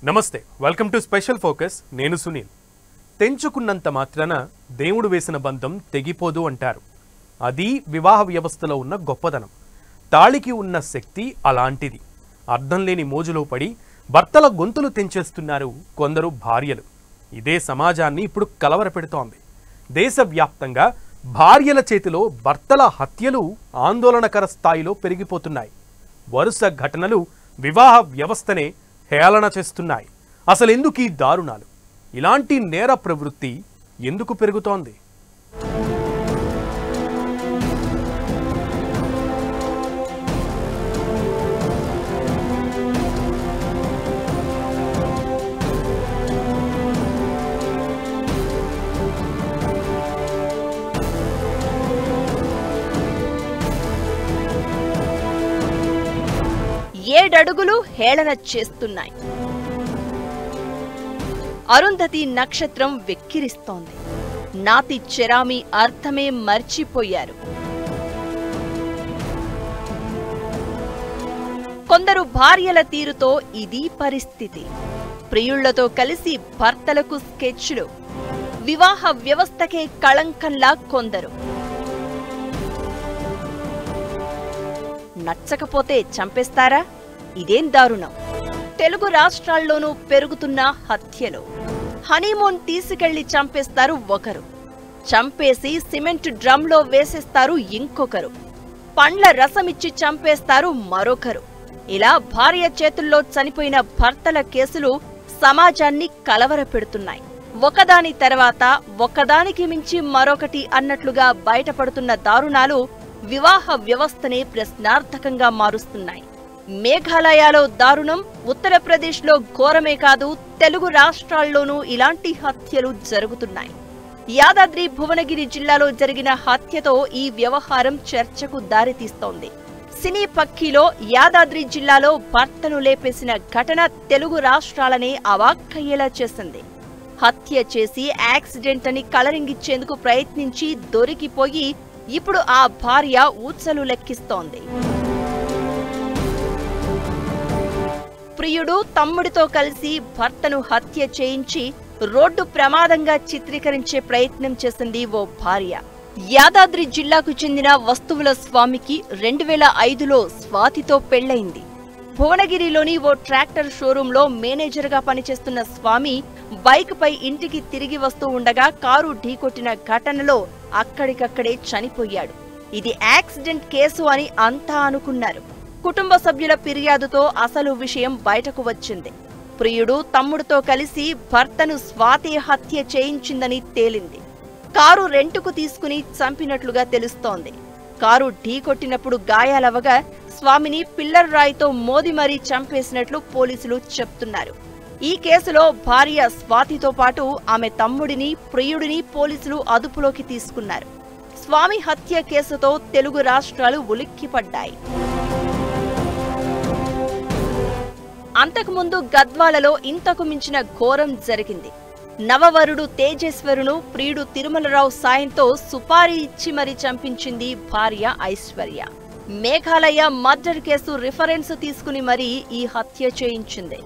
నమస్తే welcome to special focus నేను సునీల్ తెంచుకున్నంత మాత్రాన దేవుడు వేసిన బంధం తెగిపోదు అంటారు అది వివాహ వ్యవస్థలో ఉన్న గొప్పదనం తాళికి ఉన్న శక్తి అలాంటిది అర్థం లేని మోజులో పడి భర్తల గొంతులు తెంచేస్తున్నారు కొందరు భార్యలు ఇదే సమాజాన్ని ఇప్పుడు కలవరపెడుతోంది దేశవ్యాప్తంగా భార్యల చేతిలో భర్తల హత్యలు ఆందోళనకర స్థాయిలో పెరిగిపోతున్నాయి వరుస ఘటనలు వివాహ వ్యవస్థనే హేళన చేస్తున్నాయి అసలు ఎందుకు ఈ దారుణాలు ఇలాంటి నేర ప్రవృత్తి ఎందుకు పెరుగుతోంది ఏడడుగులు హేళన చేస్తున్నాయి. అరుంధతి నక్షత్రం వెక్కిరిస్తోంది. నాతి చెరామి అర్థమే మర్చిపోయారు. కొందరు భార్యల తీరుతో ఇది పరిస్థితి. ప్రియుళ్లతో కలిసి భర్తలకు స్కెచ్లు. వివాహ వ్యవస్థకే కళంకంలా కొందరు. నచ్చకపోతే చంపేస్తారా? ఇదేం దారుణం! తెలుగు రాష్ట్రాల్లోనూ పెరుగుతున్న హత్యలు. హనీమూన్ తీసుకెళ్లి చంపేస్తారు ఒకరు, చంపేసి సిమెంట్ డ్రమ్లో వేసేస్తారు ఇంకొకరు, పండ్ల రసమిచ్చి చంపేస్తారు మరొకరు. ఇలా భార్య చేతుల్లో చనిపోయిన భర్తల కేసులు సమాజాన్ని కలవరపెడుతున్నాయి. ఒకదాని తర్వాత ఒకదానికి మించి మరొకటి అన్నట్లుగా బయటపడుతున్న దారుణాలు వివాహ వ్యవస్థనే ప్రశ్నార్థకంగా మారుస్తున్నాయి. మేఘాలయలో దారుణం, ఉత్తరప్రదేశ్లో ఘోరమే కాదు, తెలుగు రాష్ట్రాల్లోనూ ఇలాంటి హత్యలు జరుగుతున్నాయి. యాదాద్రి భువనగిరి జిల్లాలో జరిగిన హత్యతో ఈ వ్యవహారం చర్చకు దారితీస్తోంది. సినీ పక్కీలో యాదాద్రి జిల్లాలో భర్తను లేపేసిన ఘటన తెలుగు రాష్ట్రాలనే అవాక్కయ్యేలా చేసింది. హత్య చేసి యాక్సిడెంట్ అని కలరింగిచ్చేందుకు ప్రయత్నించి దొరికిపోయి ఇప్పుడు ఆ భార్య ఊచలు లెక్కిస్తోంది. ప్రియుడు తమ్ముడితో కలిసి భర్తను హత్య చేయించి రోడ్డు ప్రమాదంగా చిత్రీకరించే ప్రయత్నం చేసింది ఓ భార్య. యాదాద్రి జిల్లాకు చెందిన వస్తువుల స్వామికి 2005లో స్వాతితో పెళ్లైంది. భువనగిరిలోని ఓ ట్రాక్టర్ షోరూంలో మేనేజర్గా పనిచేస్తున్న స్వామి బైక్ పై ఇంటికి తిరిగి వస్తూ ఉండగా కారు ఢీకొట్టిన ఘటనలో అక్కడికక్కడే చనిపోయాడు. ఇది యాక్సిడెంట్ కేసు అని అంతా అనుకున్నారు. కుటుంబ సభ్యుల ఫిర్యాదుతో అసలు విషయం బయటకు వచ్చింది. ప్రియుడు తమ్ముడితో కలిసి భర్తను స్వాతి హత్య చేయించిందని తేలింది. కారు రెంటుకు తీసుకుని చంపినట్లుగా తెలుస్తోంది. కారు ఢీకొట్టినప్పుడు గాయాలవగా స్వామిని పిల్లర్ రాయితో మోది మరీ చంపేసినట్లు పోలీసులు చెప్తున్నారు. ఈ కేసులో భార్య స్వాతితో పాటు ఆమె తమ్ముడిని, ప్రియుడిని పోలీసులు అదుపులోకి తీసుకున్నారు. స్వామి హత్య కేసుతో తెలుగు రాష్ట్రాలు ఉలిక్కిపడ్డాయి. అంతకుముందు గద్వాలలో ఇంతకు మించిన ఘోరం జరిగింది. నవవరుడు తేజేశ్వరును ప్రియుడు తిరుమలరావు సాయంతో సుపారీ ఇచ్చి మరీ చంపించింది భార్య Aishwarya. Meghalaya murder case reference తీసుకుని మరీ ఈ హత్య చేయించింది.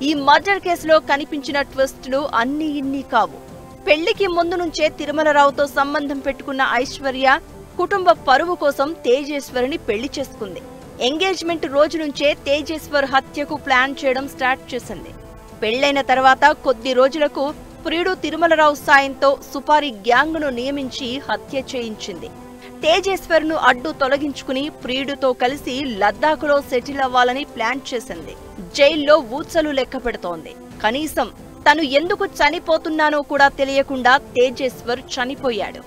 ఈ మర్డర్ కేసులో కనిపించిన ట్విస్టులు అన్నీ ఇన్ని కావు. పెళ్లికి ముందు నుంచే తిరుమలరావుతో సంబంధం పెట్టుకున్న ఐశ్వర్య కుటుంబ పరువు కోసం తేజేశ్వరిని పెళ్లి చేసుకుంది. ఎంగేజ్మెంట్ రోజు నుంచే తేజేశ్వర్ హత్యకు ప్లాన్ చేయడం స్టార్ట్ చేసింది. పెళ్లైన తర్వాత కొద్ది రోజులకు ప్రియుడు తిరుమలరావు సాయంతో సుపారీ గ్యాంగ్ను నియమించి హత్య చేయించింది. తేజేశ్వర్ను అడ్డు తొలగించుకుని ప్రియుడితో కలిసి లద్దాఖులో సెటిల్ అవ్వాలని ప్లాన్ చేసింది. జైల్లో ఊచలు లెక్క పెడుతోంది. కనీసం తను ఎందుకు చనిపోతున్నానో కూడా తెలియకుండా తేజేశ్వర్ చనిపోయాడు.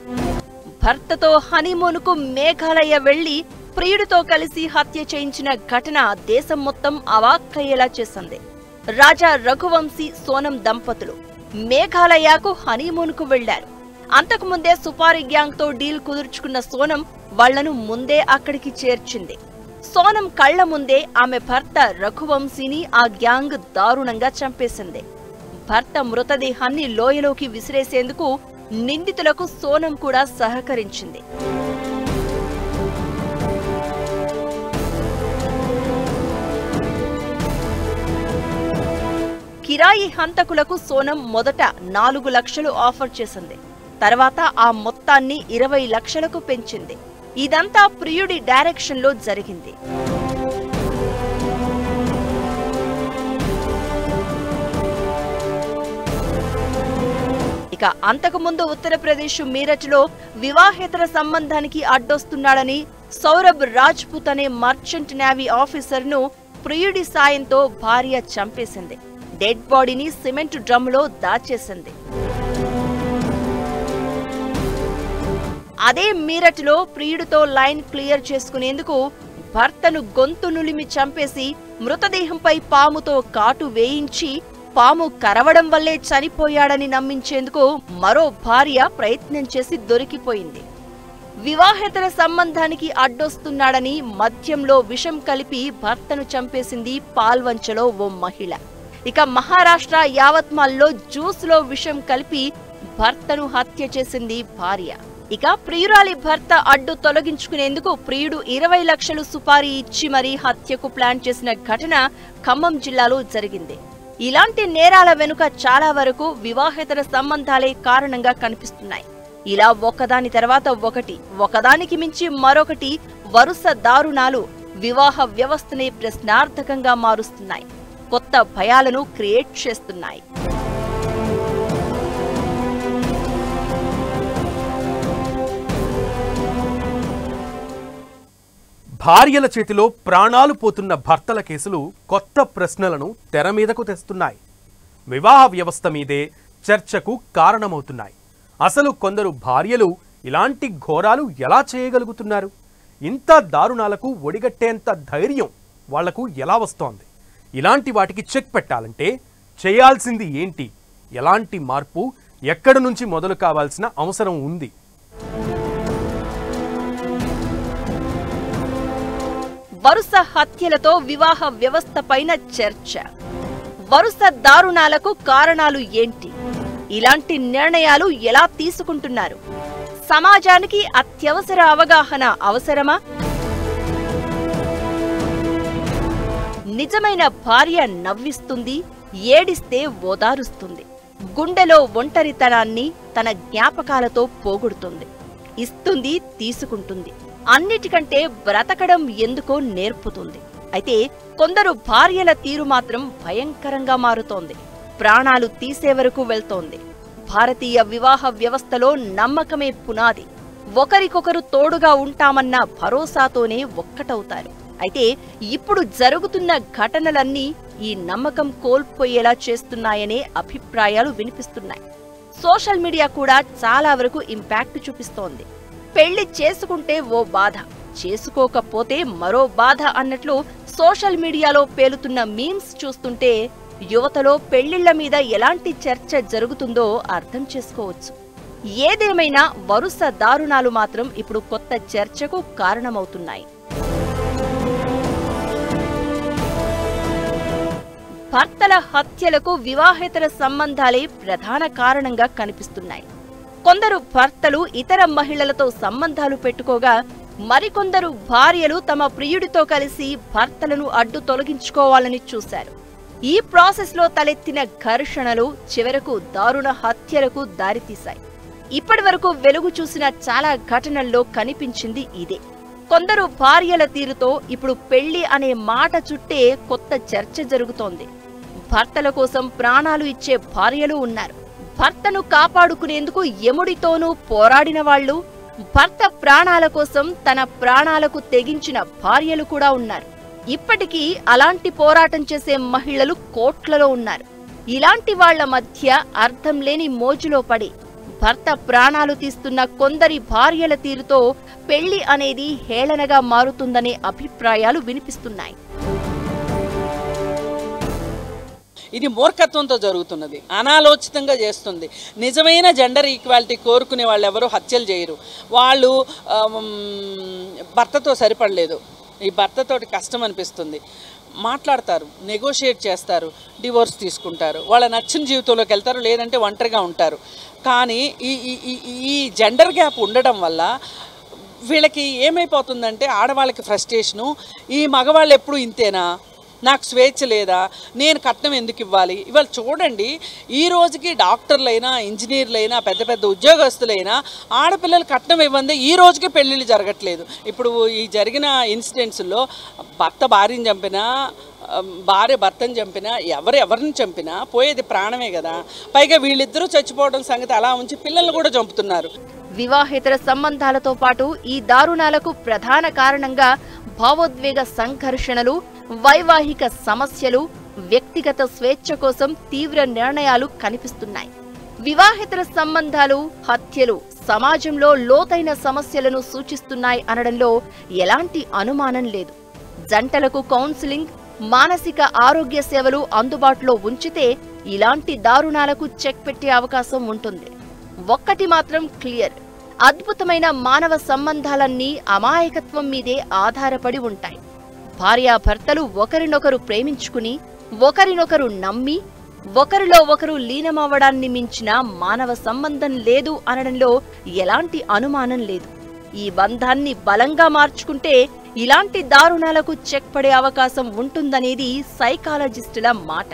భర్తతో హనీమూన్కు మేఘాలయ వెళ్లి ప్రియుడితో కలిసి హత్య చేయించిన ఘటన దేశం మొత్తం అవాక్కయ్యేలా చేసింది. రాజా రఘువంశీ, సోనం దంపతులు మేఘాలయకు హనీమూన్కు వెళ్లారు. అంతకుముందే సుపారీ గ్యాంగ్ తో డీల్ కుదుర్చుకున్న సోనం వాళ్లను ముందే అక్కడికి చేర్చింది. సోనం కళ్ల ముందే ఆమె భర్త రఘువంశీని ఆ గ్యాంగ్ దారుణంగా చంపేసింది. భర్త మృతదేహాన్ని లోయలోకి విసిరేసేందుకు నిందితులకు సోనం కూడా సహకరించింది. కిరాయి హంతకులకు సోనం మొదట 4 లక్షలు ఆఫర్ చేసింది. తర్వాత ఆ మొత్తాన్ని 20 లక్షలకు పెంచింది. ఇదంతా ప్రియుడి డైరెక్షన్లో జరిగింది. ఇక అంతకుముందు ఉత్తరప్రదేశ్ మీరట్లో వివాహేతర సంబంధానికి అడ్డొస్తున్నాడని సౌరభ్ రాజ్పుత్ అనే మర్చెంట్ నేవీ ఆఫీసర్ను ప్రియుడి సాయంతో భార్య చంపేసింది. డెడ్ బాడీని సిమెంట్ డ్రమ్లో దాచేసింది. అదే మీరట్లో ప్రియుడితో లైన్ క్లియర్ చేసుకునేందుకు భర్తను గొంతు నులిమి చంపేసి మృతదేహంపై పాముతో కాటు వేయించి పాము కరవడం వల్లే చనిపోయాడని నమ్మించేందుకు మరో భార్య ప్రయత్నం చేసి దొరికిపోయింది. వివాహేతర సంబంధానికి అడ్డొస్తున్నాడని మద్యంలో విషం కలిపి భర్తను చంపేసింది పాల్వంచలో ఓ మహిళ. ఇక మహారాష్ట్ర యావత్మాల్లో జ్యూస్లో విషం కలిపి భర్తను హత్య చేసింది భార్య. ఇక ప్రియురాలి భర్త అడ్డు తొలగించుకునేందుకు ప్రియుడు 20 లక్షలు సుపారీ ఇచ్చి మరీ హత్యకు ప్లాన్ చేసిన ఘటన ఖమ్మం జిల్లాలో జరిగింది. ఇలాంటి నేరాల వెనుక చాలా వరకు వివాహేతర సంబంధాలే కారణంగా కనిపిస్తున్నాయి. ఇలా ఒకదాని తర్వాత ఒకటి, ఒకదానికి మించి మరొకటి వరుస దారుణాలు వివాహ వ్యవస్థనే ప్రశ్నార్థకంగా మారుస్తున్నాయి. కొత్త భయాలను క్రియేట్ చేస్తున్నాయి. భార్యల చేతిలో ప్రాణాలు పోతున్న భర్తల కేసులు కొత్త ప్రశ్నలను తెర మీదకు తెస్తున్నాయి. వివాహ వ్యవస్థ మీదే చర్చకు కారణమవుతున్నాయి. అసలు కొందరు భార్యలు ఇలాంటి ఘోరాలు ఎలా చేయగలుగుతున్నారు? ఇంత దారుణాలకు ఒడిగట్టేంత ధైర్యం వాళ్లకు ఎలా వస్తోంది? ఇలాంటి వాటికి చెక్ పెట్టాలంటే చేయాల్సింది ఏంటి? ఎలాంటి మార్పు ఎక్కడి నుంచి మొదలు కావాల్సిన అవసరం ఉంది? వరుస హత్యలతో వివాహ వ్యవస్థ పైన చర్చ. వరుస దారుణాలకు కారణాలు ఏంటి? ఇలాంటి నిర్ణయాలు ఎలా తీసుకుంటున్నారు? సమాజానికి అత్యవసర అవగాహన అవసరమా? నిజమైన భార్య నవ్విస్తుంది, ఏడిస్తే ఓదారుస్తుంది. గుండెలో ఒంటరితనాన్ని తన జ్ఞాపకాలతో పోగొడుతుంది. ఇస్తుంది, తీసుకుంటుంది. అన్నిటికంటే బ్రతకడం ఎందుకో నేర్పుతుంది. అయితే కొందరు భార్యల తీరు మాత్రం భయంకరంగా మారుతోంది. ప్రాణాలు తీసే వరకు వెళ్తోంది. భారతీయ వివాహ వ్యవస్థలో నమ్మకమే పునాది. ఒకరికొకరు తోడుగా ఉంటామన్న భరోసాతోనే ఒక్కటవుతారు. అయితే ఇప్పుడు జరుగుతున్న ఘటనలన్నీ ఈ నమ్మకం కోల్పోయేలా చేస్తున్నాయనే అభిప్రాయాలు వినిపిస్తున్నాయి. సోషల్ మీడియా కూడా చాలా వరకు ఇంపాక్ట్ చూపిస్తోంది. పెళ్లి చేసుకుంటే ఓ బాధ, చేసుకోకపోతే మరో బాధ అన్నట్లు సోషల్ మీడియాలో పేలుతున్న మీమ్స్ చూస్తుంటే యువతలో పెళ్లిళ్ల మీద ఎలాంటి చర్చ జరుగుతుందో అర్థం చేసుకోవచ్చు. ఏదేమైనా వరుస దారుణాలు మాత్రం ఇప్పుడు కొత్త చర్చకు కారణమవుతున్నాయి. భర్తల హత్యలకు వివాహేతర సంబంధాలే ప్రధాన కారణంగా కనిపిస్తున్నాయి. కొందరు భర్తలు ఇతర మహిళలతో సంబంధాలు పెట్టుకోగా మరికొందరు భార్యలు తమ ప్రియుడితో కలిసి భర్తలను అడ్డు తొలగించుకోవాలని చూశారు. ఈ ప్రాసెస్లో తలెత్తిన ఘర్షణలు చివరకు దారుణ హత్యలకు దారితీశాయి. ఇప్పటివరకు వెలుగు చూసిన చాలా ఘటనల్లో కనిపించింది ఇదే. కొందరు భార్యల తీరుతో ఇప్పుడు పెళ్లి అనే మాట చుట్టే కొత్త చర్చ జరుగుతోంది. భర్తల కోసం ప్రాణాలు ఇచ్చే భార్యలు ఉన్నారు. భర్తను కాపాడుకునేందుకు యముడితోనూ పోరాడిన వాళ్ళు, భర్త ప్రాణాల కోసం తన ప్రాణాలకు తెగించిన భార్యలు కూడా ఉన్నారు. ఇప్పటికీ అలాంటి పోరాటం చేసే మహిళలు కోట్లలో ఉన్నారు. ఇలాంటి వాళ్ల మధ్య అర్థం లేని మోజులో పడి భర్త ప్రాణాలు తీస్తున్న కొందరి భార్యల తీరుతో పెళ్లి అనేది హేళనగా మారుతుందనే అభిప్రాయాలు వినిపిస్తున్నాయి. ఇది మూర్ఖత్వంతో జరుగుతున్నది, అనాలోచితంగా చేస్తుంది. నిజమైన జెండర్ ఈక్వాలిటీ కోరుకునే వాళ్ళు ఎవరు హత్యలు చేయరు. వాళ్ళు భర్తతో సరిపడలేదు, ఈ భర్తతోటి కష్టం అనిపిస్తుంది, మాట్లాడతారు, నెగోషియేట్ చేస్తారు, డివోర్స్ తీసుకుంటారు, వాళ్ళ నచ్చిన జీవితంలోకి వెళ్తారు, లేదంటే ఒంటరిగా ఉంటారు. కానీ ఈ జెండర్ గ్యాప్ ఉండడం వల్ల వీళ్ళకి ఏమైపోతుందంటే ఆడవాళ్ళకి ఫ్రస్ట్రేషను, ఈ మగవాళ్ళు ఎప్పుడు ఇంతేనా, నాకు స్వేచ్ఛ లేదా, నేను కట్నం ఎందుకు ఇవ్వాలి? ఇవాళ చూడండి, ఈ రోజుకి డాక్టర్లైనా, ఇంజనీర్లైనా, పెద్ద పెద్ద ఉద్యోగస్తులైనా ఆడపిల్లలు కట్నం ఇవ్వందే ఈ రోజుకి పెళ్ళిళ్ళు జరగట్లేదు. ఇప్పుడు ఈ జరిగిన ఇన్సిడెంట్స్లో భర్త భార్యను చంపినా, భార్య భర్తను చంపినా, ఎవరిని చంపినా పోయేది ప్రాణమే కదా. పైగా వీళ్ళిద్దరూ చచ్చిపోవడం సంగతి అలా ఉంచి పిల్లల్ని కూడా చంపుతున్నారు. వివాహేతర సంబంధాలతో పాటు ఈ దారుణాలకు ప్రధాన కారణంగా భావోద్వేగ సంఘర్షణలు, వైవాహిక సమస్యలు, వ్యక్తిగత స్వేచ్ఛ కోసం తీవ్ర నిర్ణయాలు కనిపిస్తున్నాయి. వివాహేతర సంబంధాలు, హత్యలు సమాజంలో లోతైన సమస్యలను సూచిస్తున్నాయి అనడంలో ఎలాంటి అనుమానం లేదు. జంటలకు కౌన్సిలింగ్, మానసిక ఆరోగ్య సేవలు అందుబాటులో ఉంచితే ఇలాంటి దారుణాలకు చెక్ పెట్టే అవకాశం ఉంటుంది. ఒక్కటి మాత్రం క్లియర్, అద్భుతమైన మానవ సంబంధాలన్నీ అమాయకత్వం మీదే ఆధారపడి ఉంటాయి. భార్యాభర్తలు ఒకరినొకరు ప్రేమించుకుని, ఒకరినొకరు నమ్మి, ఒకరిలో ఒకరు లీనమవ్వడాన్ని మించిన మానవ సంబంధం లేదు అనడంలో ఎలాంటి అనుమానం లేదు. ఈ బంధాన్ని బలంగా మార్చుకుంటే ఇలాంటి దారుణాలకు చెక్ పడే అవకాశం ఉంటుందనేది సైకాలజిస్టుల మాట.